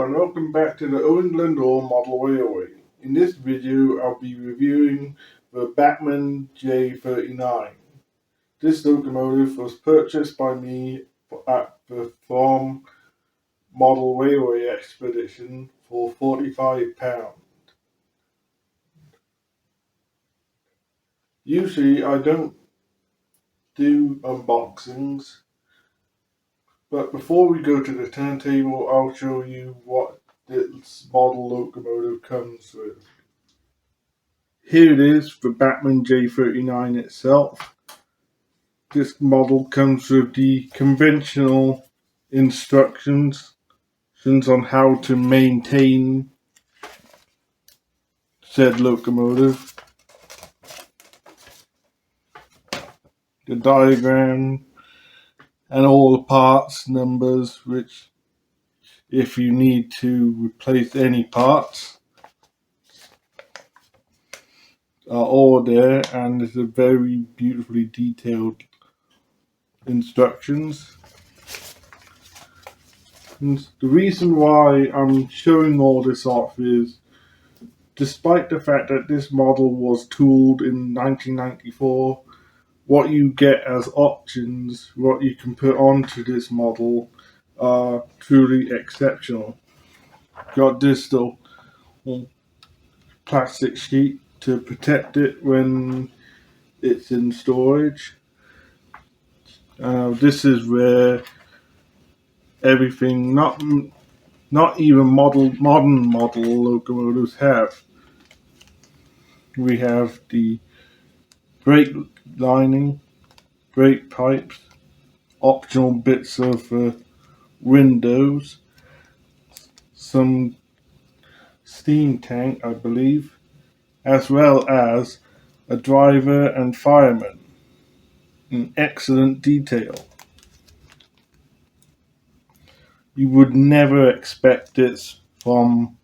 and welcome back to the Old England Ore Model Railway. In this video I'll be reviewing the Bachmann J39. This locomotive was purchased by me at the Farm Model Railway Expedition for £45. Usually I don't do unboxings, but before we go to the turntable I'll show you what this model locomotive comes with. Here it is, the Bachmann J39 itself. This model comes with the conventional instructions on how to maintain said locomotive. The diagram and all the parts numbers, which if you need to replace any parts are all there, and it's a very beautifully detailed instructions. And the reason why I'm showing all this off is, despite the fact that this model was tooled in 1994, what you get as options, what you can put onto this model, are truly exceptional. Got this little plastic sheet to protect it when it's in storage. This is where everything, not even modern model locomotives have. We have the brake lining, brake pipes, optional bits of windows, some steam tank, I believe, as well as a driver and fireman in excellent detail. You would never expect this from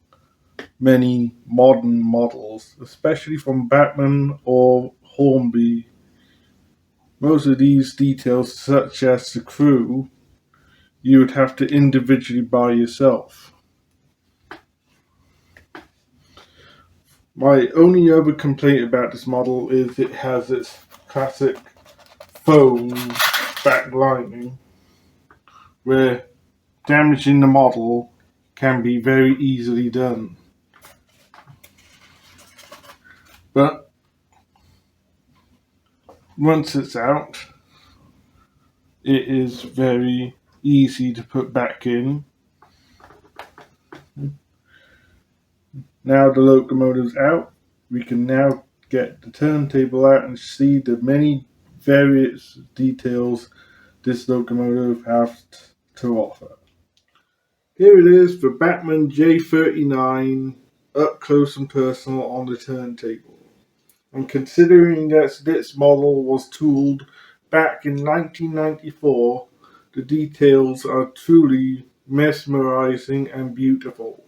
many modern models, especially from Bachmann or Hornby. Most of these details, such as the crew, you would have to individually buy yourself. My only other complaint about this model is it has its classic foam back lining, where damaging the model can be very easily done. But once it's out, it is very easy to put back in. Now the locomotive's out, we can now get the turntable out and see the many various details this locomotive has to offer. Here it is, the Bachmann J39 up close and personal on the turntable. And considering that this model was tooled back in 1994, the details are truly mesmerizing and beautiful.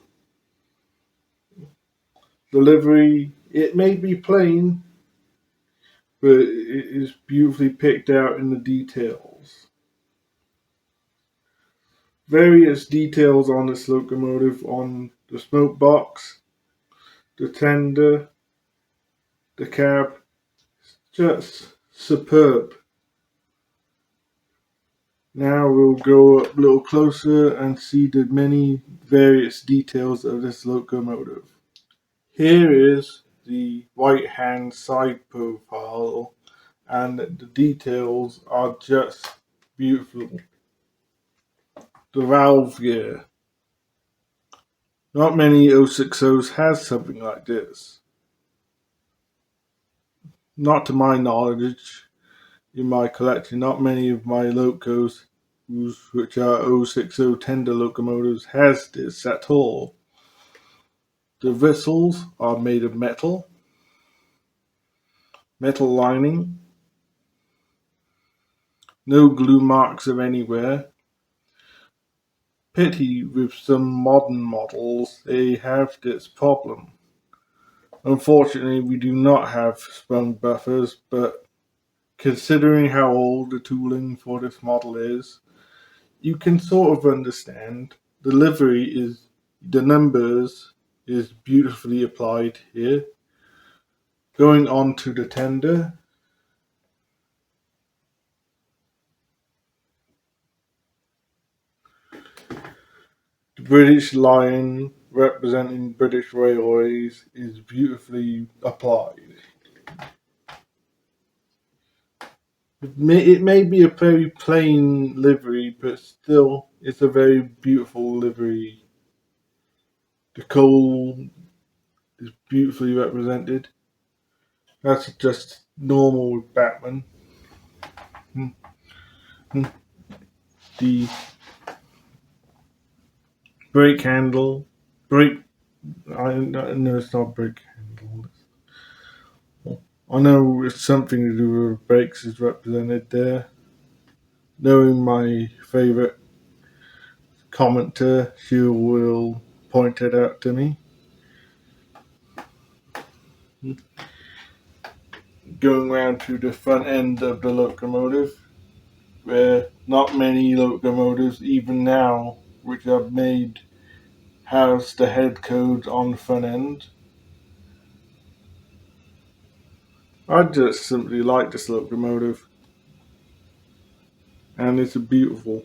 The livery, it may be plain, but it is beautifully picked out in the details. Various details on this locomotive, on the smoke box, the tender, the cab, just superb. Now we'll go up a little closer and see the many various details of this locomotive. Here is the right hand side profile, and the details are just beautiful. The valve gear. Not many 060s has something like this. Not to my knowledge, in my collection, not many of my locos, which are 060 tender locomotives, has this at all. The whistles are made of metal lining, no glue marks of anywhere. Pity with some modern models they have this problem. Unfortunately, we do not have sprung buffers, but considering how old the tooling for this model is, you can sort of understand. The livery is the numbers is beautifully applied here. Going on to the tender, the British Lion representing British Railways is beautifully applied. It may be a very plain livery, but still, it's a very beautiful livery. The coal is beautifully represented. That's just normal with Bachmann. The brake handle, brake. I know it's not brake handle. I know it's something to do with brakes is represented there. Knowing my favourite commenter, she will point it out to me. Going round to the front end of the locomotive, where not many locomotives, even now, which are made, has the head codes on the front end. I just simply like this locomotive, and it's beautiful.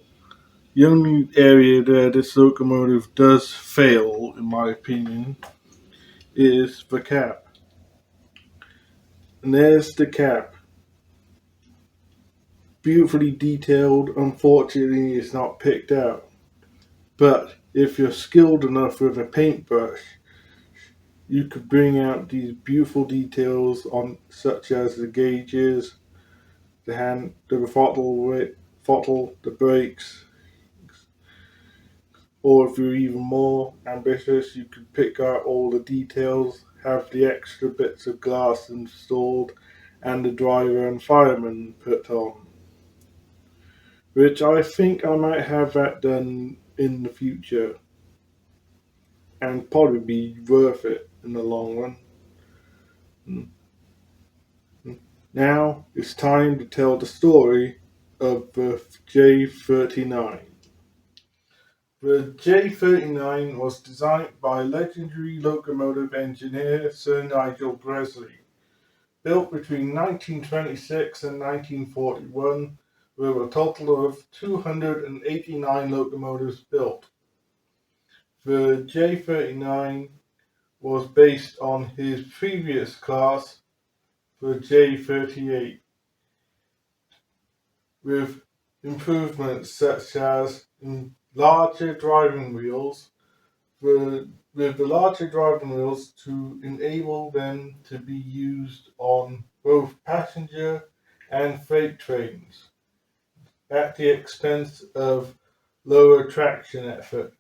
The only area where this locomotive does fail, in my opinion, is the cap. And there's the cap. Beautifully detailed, unfortunately it's not picked out. But if you're skilled enough with a paintbrush, you could bring out these beautiful details on such as the gauges, the hand, the throttle, the brakes, or if you're even more ambitious, you could pick out all the details, have the extra bits of glass installed, and the driver and fireman put on. Which I think I might have that done in the future, and probably be worth it in the long run. Now it's time to tell the story of the J39. The J39 was designed by legendary locomotive engineer Sir Nigel Gresley. Built between 1926 and 1941, with a total of 289 locomotives built. The J39 was based on his previous class, the J38, with improvements such as larger driving wheels, with the larger driving wheels to enable them to be used on both passenger and freight trains at the expense of lower traction effort.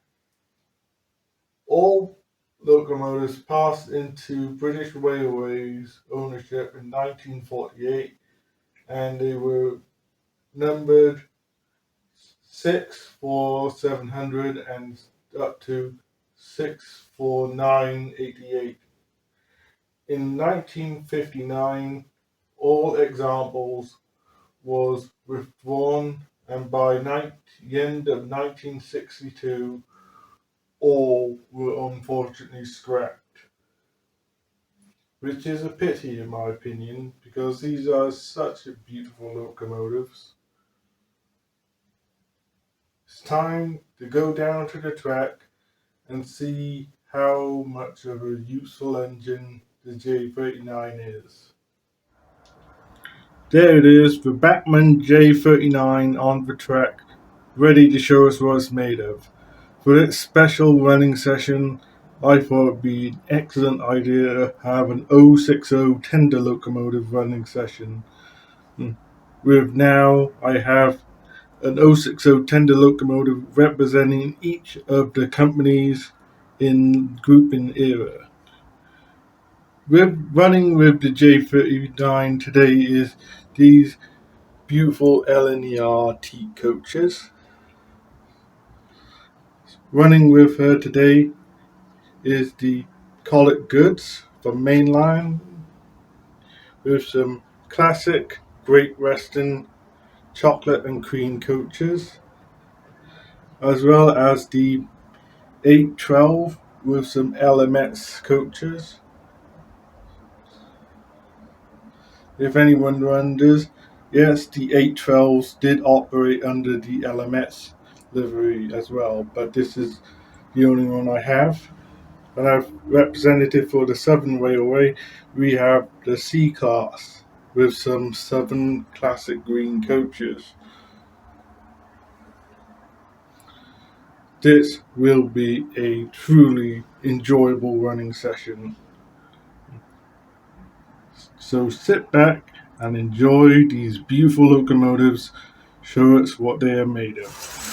All locomotives passed into British Railways ownership in 1948, and they were numbered 6 for 700 and up to 6 for 988. In 1959, all examples was withdrawn, and by the end of 1962, all were unfortunately scrapped. Which is a pity in my opinion, because these are such beautiful locomotives. It's time to go down to the track and see how much of a useful engine the J39 is. There it is, the Bachmann J39 on the track, ready to show us what it's made of. For its special running session, I thought it would be an excellent idea to have an 060 tender locomotive running session. With now, I have an 060 tender locomotive representing each of the companies in grouping era. Running with the J39 today is these beautiful LNER T coaches. Running with her today is the Collett Goods from Mainline with some classic Great Western chocolate and cream coaches, as well as the 812 with some LMS coaches. If anyone wonders, yes, the 812s did operate under the LMS livery as well, but this is the only one I have. And I've representative for the Southern Railway, we have the C class with some Southern Classic Green coaches. This will be a truly enjoyable running session. So sit back and enjoy these beautiful locomotives. Show us what they are made of.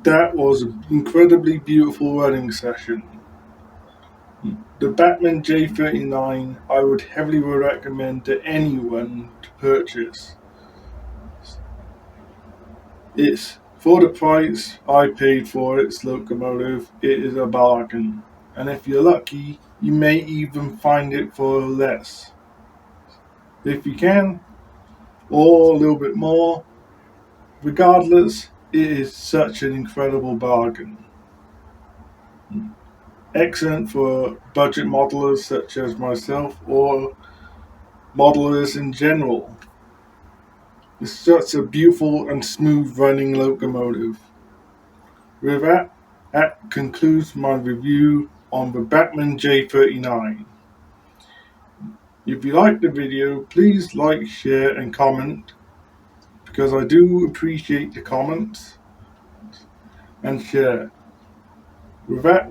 That was an incredibly beautiful running session. The Bachmann J39 I would heavily recommend to anyone to purchase. It's for the price I paid for its locomotive, it is a bargain. And if you're lucky, you may even find it for less. If you can, or a little bit more, regardless, it is such an incredible bargain. Excellent for budget modelers such as myself or modelers in general. It's such a beautiful and smooth running locomotive. With that concludes my review on the Bachmann J39. If you liked the video, please like, share and comment, because I do appreciate the comments, and share. With that,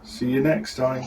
see you next time.